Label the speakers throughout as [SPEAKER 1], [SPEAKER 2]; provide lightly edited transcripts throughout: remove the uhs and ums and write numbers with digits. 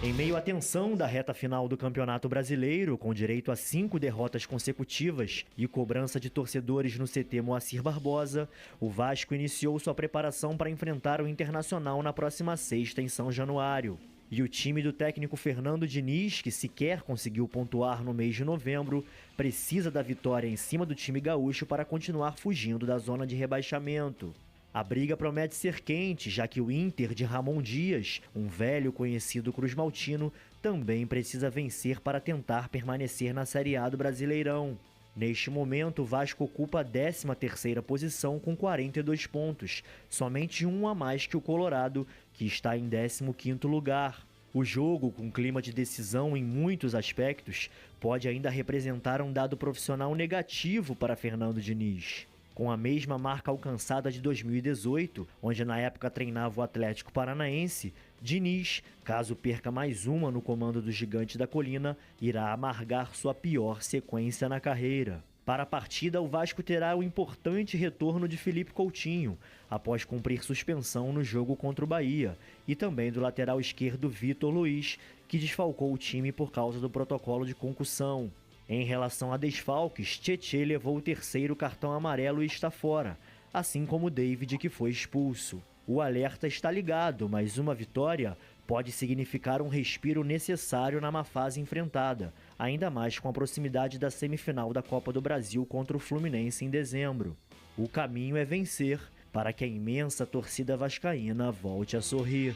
[SPEAKER 1] Em meio à tensão da reta final do Campeonato Brasileiro, com direito a 5 derrotas consecutivas e cobrança de torcedores no CT Moacir Barbosa, o Vasco iniciou sua preparação para enfrentar o Internacional na próxima sexta em São Januário. E o time do técnico Fernando Diniz, que sequer conseguiu pontuar no mês de novembro, precisa da vitória em cima do time gaúcho para continuar fugindo da zona de rebaixamento. A briga promete ser quente, já que o Inter de Ramon Dias, um velho conhecido cruzmaltino, também precisa vencer para tentar permanecer na Série A do Brasileirão. Neste momento, o Vasco ocupa a 13ª posição com 42 pontos, somente um a mais que o Colorado, que está em 15º lugar. O jogo, com clima de decisão em muitos aspectos, pode ainda representar um dado profissional negativo para Fernando Diniz. Com a mesma marca alcançada de 2018, onde na época treinava o Atlético Paranaense, Diniz, caso perca mais uma no comando do Gigante da Colina, irá amargar sua pior sequência na carreira. Para a partida, o Vasco terá o importante retorno de Felipe Coutinho, após cumprir suspensão no jogo contra o Bahia, e também do lateral esquerdo Vitor Luiz, que desfalcou o time por causa do protocolo de concussão. Em relação a desfalques, Tchê levou o 3º cartão amarelo e está fora, assim como David, que foi expulso. O alerta está ligado, mas uma vitória pode significar um respiro necessário na má fase enfrentada, ainda mais com a proximidade da semifinal da Copa do Brasil contra o Fluminense em dezembro. O caminho é vencer, para que a imensa torcida vascaína volte a sorrir.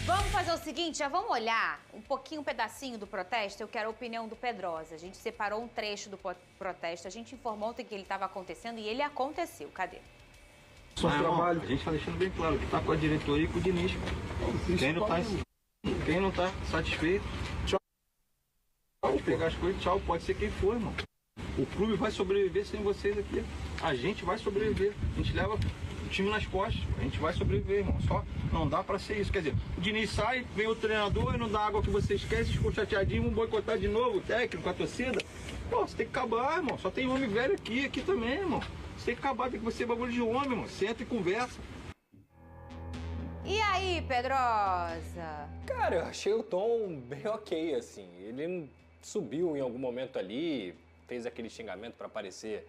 [SPEAKER 2] Vamos fazer o seguinte, já vamos olhar um pedacinho do protesto? Eu quero a opinião do Pedrosa. A gente separou um trecho do protesto, a gente informou ontem que ele estava acontecendo e ele aconteceu. Cadê?
[SPEAKER 3] Trabalho. A gente está deixando bem claro que está com a diretoria e com o Diniz. Quem não tá satisfeito, tchau. Pode pegar as coisas, tchau, pode ser quem for, irmão. O clube vai sobreviver sem vocês aqui. A gente vai sobreviver. A gente leva o time nas costas. A gente vai sobreviver, irmão. Só não dá pra ser isso. Quer dizer, o Diniz sai, vem o treinador e não dá água que vocês querem, vocês ficam chateadinhos, vão boicotar de novo o técnico, a torcida. Pô, você tem que acabar, irmão. Só tem homem velho aqui também, irmão. Você tem que acabar, tem que ser bagulho de homem, irmão. Senta e conversa.
[SPEAKER 2] E aí, Pedrosa?
[SPEAKER 4] Cara, eu achei o tom bem ok, assim. Ele subiu em algum momento ali, fez aquele xingamento para parecer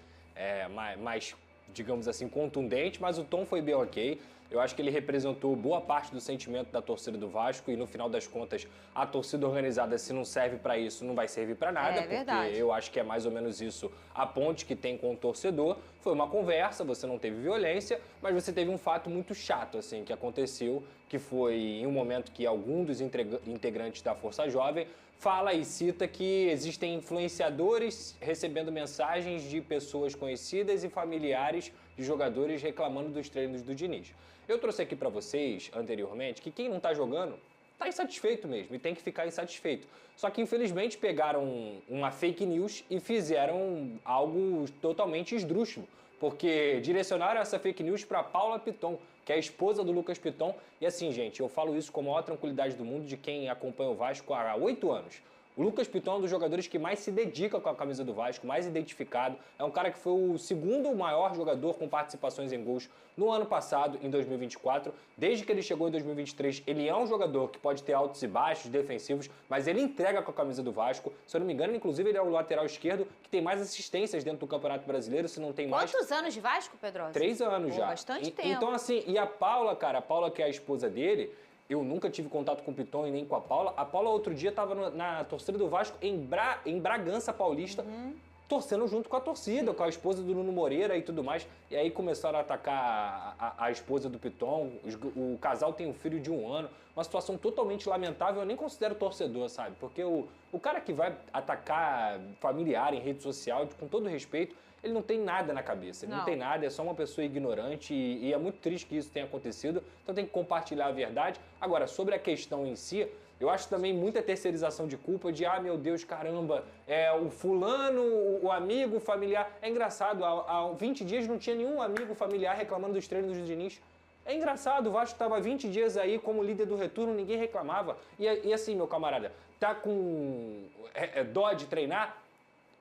[SPEAKER 4] mais, digamos assim, contundente, mas o tom foi bem ok. Eu acho que ele representou boa parte do sentimento da torcida do Vasco e no final das contas a torcida organizada, se não serve para isso, não vai servir para nada, porque
[SPEAKER 2] verdade.
[SPEAKER 4] Eu acho que é mais ou menos isso a ponte que tem com o torcedor. Foi uma conversa, você não teve violência, mas você teve um fato muito chato assim que aconteceu, que foi em um momento que algum dos integrantes da Força Jovem fala e cita que existem influenciadores recebendo mensagens de pessoas conhecidas e familiares de jogadores reclamando dos treinos do Diniz. Eu trouxe aqui para vocês, anteriormente, que quem não tá jogando tá insatisfeito mesmo e tem que ficar insatisfeito. Só que, infelizmente, pegaram uma fake news e fizeram algo totalmente esdrúxulo, porque direcionaram essa fake news para Paula Piton, que é a esposa do Lucas Piton. E assim, gente, eu falo isso com a maior tranquilidade do mundo de quem acompanha o Vasco há 8 anos. O Lucas Piton é um dos jogadores que mais se dedica com a camisa do Vasco, mais identificado. É um cara que foi o segundo maior jogador com participações em gols no ano passado, em 2024. Desde que ele chegou em 2023, ele é um jogador que pode ter altos e baixos defensivos, mas ele entrega com a camisa do Vasco. Se eu não me engano, inclusive, ele é o lateral esquerdo que tem mais assistências dentro do Campeonato Brasileiro, se não tem mais.
[SPEAKER 2] Quantos anos de Vasco, Pedrosa?
[SPEAKER 4] 3 anos já.
[SPEAKER 2] Bastante tempo.
[SPEAKER 4] Então, assim, e a Paula, cara, a Paula que é a esposa dele, eu nunca tive contato com o Piton e nem com a Paula. A Paula outro dia estava na torcida do Vasco em Bragança Paulista, torcendo junto com a torcida, com a esposa do Nuno Moreira e tudo mais. E aí começaram a atacar a esposa do Piton. O casal tem um filho de 1 ano. Uma situação totalmente lamentável. Eu nem considero torcedor, sabe? Porque o cara que vai atacar familiar em rede social, com todo respeito, ele não tem nada na cabeça, ele não tem nada, é só uma pessoa ignorante e é muito triste que isso tenha acontecido, então tem que compartilhar a verdade. Agora, sobre a questão em si, eu acho também muita terceirização de culpa de, meu Deus, caramba, o fulano, o amigo, o familiar. É engraçado, há 20 dias não tinha nenhum amigo familiar reclamando dos treinos do Diniz. É engraçado, o Vasco estava 20 dias aí como líder do retorno, ninguém reclamava. E assim, meu camarada, tá com dó de treinar?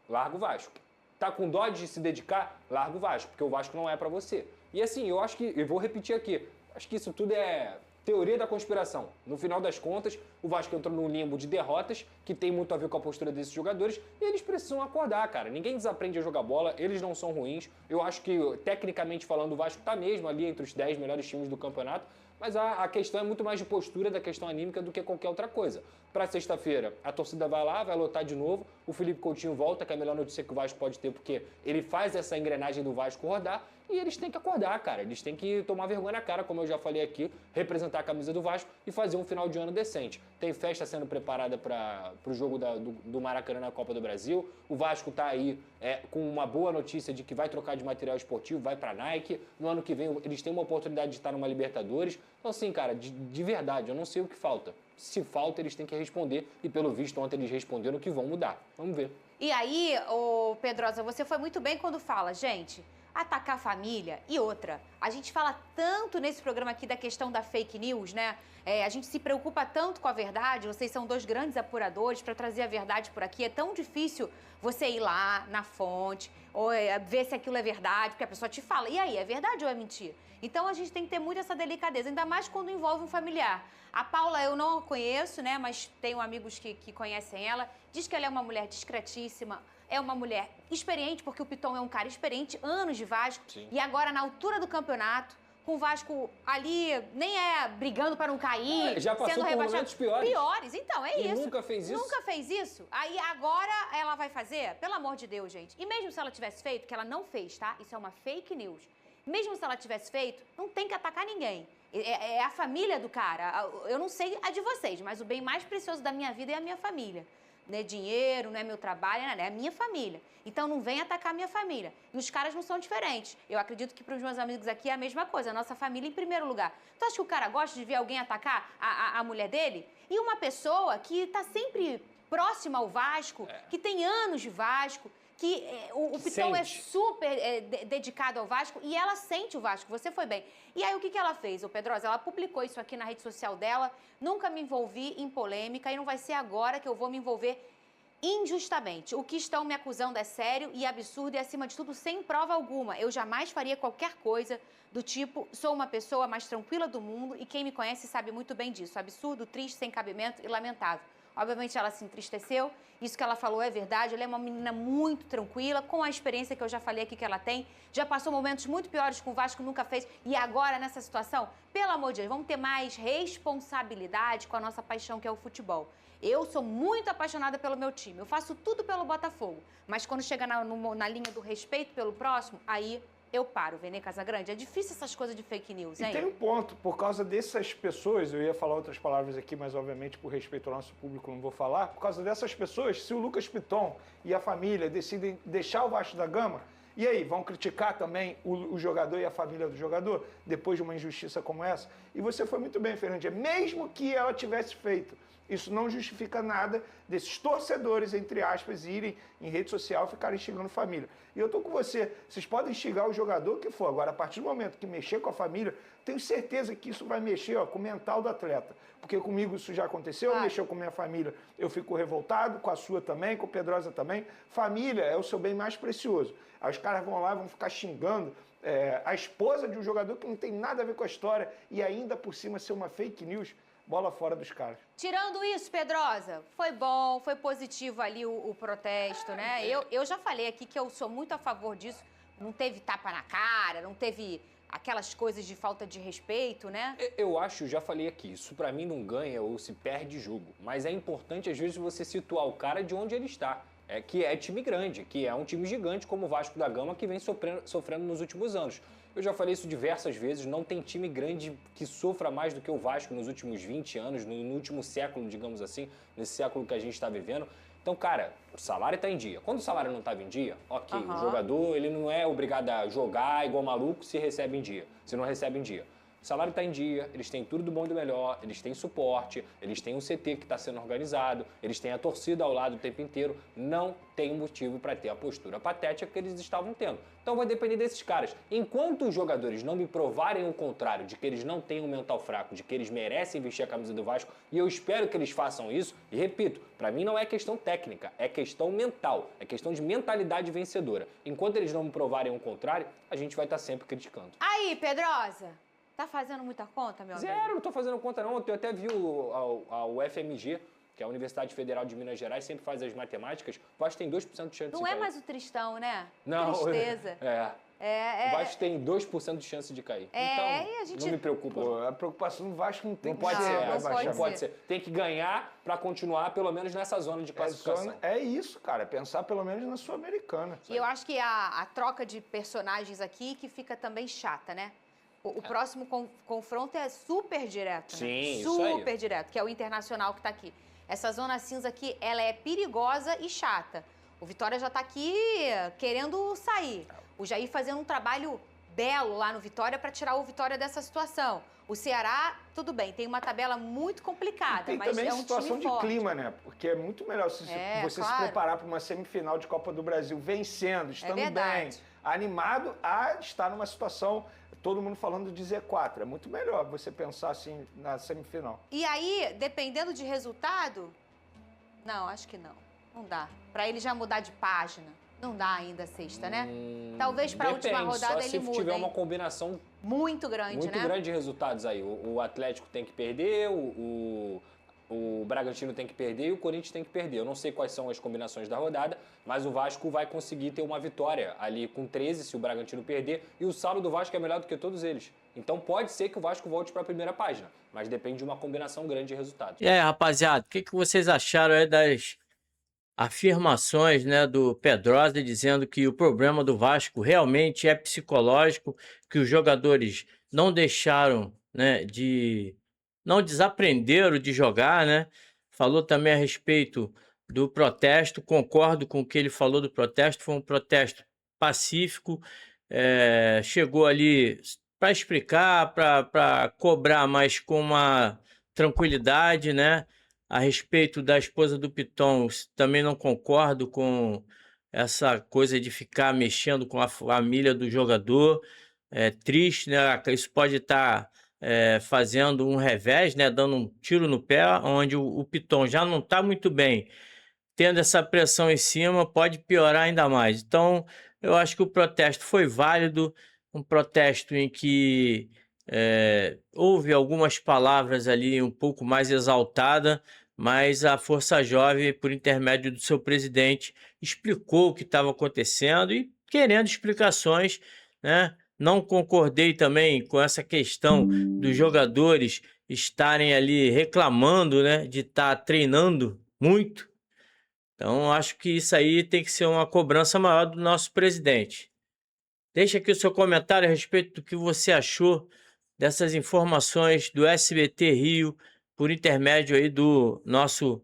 [SPEAKER 4] Larga o Vasco. Tá com dó de se dedicar? Larga o Vasco, porque o Vasco não é pra você. E assim, eu acho que, eu vou repetir aqui, acho que isso tudo é Teoria da conspiração. No final das contas, o Vasco entrou num limbo de derrotas, que tem muito a ver com a postura desses jogadores, e eles precisam acordar, cara. Ninguém desaprende a jogar bola, eles não são ruins. Eu acho que, tecnicamente falando, o Vasco tá mesmo ali entre os 10 melhores times do campeonato, mas a questão é muito mais de postura da questão anímica do que qualquer outra coisa. Para sexta-feira, a torcida vai lá, vai lotar de novo, o Felipe Coutinho volta, que é a melhor notícia que o Vasco pode ter, porque ele faz essa engrenagem do Vasco rodar, e eles têm que acordar, cara. Eles têm que tomar vergonha na cara, como eu já falei aqui, representar a camisa do Vasco e fazer um final de ano decente. Tem festa sendo preparada para o jogo do Maracanã na Copa do Brasil. O Vasco está aí com uma boa notícia de que vai trocar de material esportivo, vai para a Nike. No ano que vem eles têm uma oportunidade de estar numa Libertadores. Então, assim, cara, de verdade, eu não sei o que falta. Se falta, eles têm que responder. E, pelo visto, ontem eles responderam que vão mudar. Vamos ver.
[SPEAKER 2] E aí, Pedrosa, você foi muito bem quando fala, gente, atacar a família. E outra, a gente fala tanto nesse programa aqui da questão da fake news, né? A gente se preocupa tanto com a verdade, vocês são dois grandes apuradores para trazer a verdade por aqui. É tão difícil você ir lá na fonte, ou ver se aquilo é verdade, porque a pessoa te fala, e aí, é verdade ou é mentira? Então a gente tem que ter muito essa delicadeza, ainda mais quando envolve um familiar. A Paula eu não a conheço, né? Mas tenho amigos que conhecem ela. Diz que ela é uma mulher discretíssima, é uma mulher experiente, porque o Piton é um cara experiente, anos de Vasco.
[SPEAKER 4] Sim.
[SPEAKER 2] E agora, na altura do campeonato, com o Vasco ali, nem brigando para não cair,
[SPEAKER 4] já passou
[SPEAKER 2] sendo
[SPEAKER 4] por
[SPEAKER 2] rebaixado.
[SPEAKER 4] momentos piores.
[SPEAKER 2] Piores, então, é
[SPEAKER 4] E
[SPEAKER 2] isso.
[SPEAKER 4] nunca fez isso?
[SPEAKER 2] Nunca fez isso. Aí agora ela vai fazer? Pelo amor de Deus, gente. E mesmo se ela tivesse feito, que ela não fez, tá? Isso é uma fake news. Mesmo se ela tivesse feito, não tem que atacar ninguém. É a família do cara. Eu não sei a de vocês, mas o bem mais precioso da minha vida é a minha família. Não é dinheiro, não é meu trabalho, é a minha família. Então não vem atacar a minha família. E os caras não são diferentes. Eu acredito que para os meus amigos aqui é a mesma coisa, a nossa família em primeiro lugar. Tu acha que o cara gosta de ver alguém atacar a mulher dele? E uma pessoa que está sempre próxima ao Vasco, que tem anos de Vasco, que o Piton é super dedicado ao Vasco e ela sente o Vasco, você foi bem. E aí o que ela fez, Pedrosa? Ela publicou isso aqui na rede social dela, nunca me envolvi em polêmica e não vai ser agora que eu vou me envolver injustamente. O que estão me acusando é sério e absurdo e, acima de tudo, sem prova alguma. Eu jamais faria qualquer coisa do tipo, sou uma pessoa mais tranquila do mundo e quem me conhece sabe muito bem disso. Absurdo, triste, sem cabimento e lamentável. Obviamente ela se entristeceu, isso que ela falou é verdade, ela é uma menina muito tranquila, com a experiência que eu já falei aqui que ela tem, já passou momentos muito piores com o Vasco, nunca fez, e agora nessa situação, pelo amor de Deus, vamos ter mais responsabilidade com a nossa paixão que é o futebol. Eu sou muito apaixonada pelo meu time, eu faço tudo pelo Botafogo, mas quando chega na linha do respeito pelo próximo, aí eu paro, Vene Casagrande. É difícil essas coisas de fake news, hein?
[SPEAKER 5] E tem um ponto, por causa dessas pessoas, eu ia falar outras palavras aqui, mas obviamente por respeito ao nosso público não vou falar, por causa dessas pessoas, se o Lucas Piton e a família decidem deixar o Vasco da Gama, e aí, vão criticar também o jogador e a família do jogador, depois de uma injustiça como essa? E você foi muito bem, Fernandinha, mesmo que ela tivesse feito, isso não justifica nada desses torcedores, entre aspas, irem em rede social e ficarem xingando família. E eu tô com você, vocês podem xingar o jogador que for, agora a partir do momento que mexer com a família, tenho certeza que isso vai mexer com o mental do atleta. Porque comigo isso já aconteceu, mexeu com minha família, eu fico revoltado, com a sua também, com o Pedrosa também. Família é o seu bem mais precioso. Aí os caras vão lá e vão ficar xingando a esposa de um jogador que não tem nada a ver com a história e ainda por cima ser uma fake news. Bola fora dos caras.
[SPEAKER 2] Tirando isso, Pedrosa, foi bom, foi positivo ali o protesto, né? Eu já falei aqui que eu sou muito a favor disso. Não teve tapa na cara, não teve aquelas coisas de falta de respeito, né?
[SPEAKER 4] Eu acho, já falei aqui, isso pra mim não ganha ou se perde jogo. Mas é importante, às vezes, você situar o cara de onde ele está. Que é time grande, que é um time gigante como o Vasco da Gama, que vem sofrendo nos últimos anos. Eu já falei isso diversas vezes, não tem time grande que sofra mais do que o Vasco nos últimos 20 anos, no último século, digamos assim, nesse século que a gente está vivendo. Então, cara, o salário está em dia. Quando o salário não estava em dia, ok, o jogador ele não é obrigado a jogar igual maluco se recebe em dia, se não recebe em dia. O salário está em dia, eles têm tudo do bom e do melhor, eles têm suporte, eles têm um CT que está sendo organizado, eles têm a torcida ao lado o tempo inteiro. Não tem motivo para ter a postura patética que eles estavam tendo. Então vai depender desses caras. Enquanto os jogadores não me provarem o contrário, de que eles não têm um mental fraco, de que eles merecem vestir a camisa do Vasco, e eu espero que eles façam isso, e repito, para mim não é questão técnica, é questão mental, é questão de mentalidade vencedora. Enquanto eles não me provarem o contrário, a gente vai estar sempre criticando.
[SPEAKER 2] Aí, Pedrosa, Tá fazendo muita conta, meu amigo?
[SPEAKER 4] Zero, não tô fazendo conta não. Eu até vi a UFMG, que é a Universidade Federal de Minas Gerais, sempre faz as matemáticas. O Vasco tem 2% de chance de
[SPEAKER 2] Não
[SPEAKER 4] cair.
[SPEAKER 2] é mais o Tristão, né?
[SPEAKER 4] Não,
[SPEAKER 2] Tristeza.
[SPEAKER 4] O Vasco tem 2% de chance de cair. Então,
[SPEAKER 2] e a gente...
[SPEAKER 4] não me preocupa.
[SPEAKER 5] Pô, a preocupação do Vasco não tem
[SPEAKER 4] Não
[SPEAKER 5] que
[SPEAKER 4] pode
[SPEAKER 5] ser
[SPEAKER 4] ser essa,
[SPEAKER 5] rebaixamento.
[SPEAKER 4] não pode ser. Tem que ganhar para continuar, pelo menos, nessa zona de classificação.
[SPEAKER 5] É isso, cara. Pensar pelo menos na Sul-Americana.
[SPEAKER 2] E eu acho que a troca de personagens aqui que fica também chata, né? O próximo confronto é super direto, né?
[SPEAKER 4] Sim, isso aí.
[SPEAKER 2] Super direto, que é o Internacional que tá aqui. Essa zona cinza aqui, ela é perigosa e chata. O Vitória já tá aqui querendo sair. O Jair fazendo um trabalho belo lá no Vitória para tirar o Vitória dessa situação. O Ceará, tudo bem, tem uma tabela muito complicada,
[SPEAKER 5] Tem
[SPEAKER 2] mas
[SPEAKER 5] também
[SPEAKER 2] é um
[SPEAKER 5] situação
[SPEAKER 2] time
[SPEAKER 5] de
[SPEAKER 2] forte.
[SPEAKER 5] clima, né? Porque é muito melhor você se
[SPEAKER 2] claro.
[SPEAKER 5] preparar para uma semifinal de Copa do Brasil vencendo, estando bem,
[SPEAKER 2] verdade.
[SPEAKER 5] animado, a estar numa situação, todo mundo falando de Z4. É muito melhor você pensar assim na semifinal.
[SPEAKER 2] E aí, dependendo de resultado, não, acho que não. Não dá. Para ele já mudar de página. Não dá ainda a sexta, né? Talvez para a última rodada
[SPEAKER 4] só
[SPEAKER 2] ele mude.
[SPEAKER 4] se tiver uma combinação
[SPEAKER 2] muito grande,
[SPEAKER 4] muito
[SPEAKER 2] né?
[SPEAKER 4] grande de resultados aí. O Atlético tem que perder, o Bragantino tem que perder e o Corinthians tem que perder. Eu não sei quais são as combinações da rodada, mas o Vasco vai conseguir ter uma vitória ali com 13 se o Bragantino perder. E o saldo do Vasco é melhor do que todos eles. Então pode ser que o Vasco volte para a primeira página, mas depende de uma combinação grande de resultados.
[SPEAKER 6] E aí, rapaziada, o que vocês acharam aí das afirmações, né, do Pedrosa dizendo que o problema do Vasco realmente é psicológico, que os jogadores não deixaram, né, não desaprenderam de jogar, né? Falou também a respeito do protesto, concordo com o que ele falou do protesto, foi um protesto pacífico, chegou ali para explicar, para cobrar, mas com uma tranquilidade, né? A respeito da esposa do Piton, também não concordo com essa coisa de ficar mexendo com a família do jogador. É triste, né? Isso pode estar fazendo um revés, né? Dando um tiro no pé, onde o Piton já não está muito bem. Tendo essa pressão em cima, pode piorar ainda mais. Então, eu acho que o protesto foi válido, um protesto em que houve algumas palavras ali um pouco mais exaltadas, mas a Força Jovem, por intermédio do seu presidente, explicou o que estava acontecendo e querendo explicações, né? Não concordei também com essa questão dos jogadores estarem ali reclamando, né, de estar treinando muito. Então, acho que isso aí tem que ser uma cobrança maior do nosso presidente. Deixa aqui o seu comentário a respeito do que você achou dessas informações do SBT Rio, por intermédio aí do nosso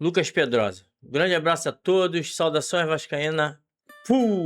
[SPEAKER 6] Lucas Pedrosa. Um grande abraço a todos, saudações vascaína. Fui!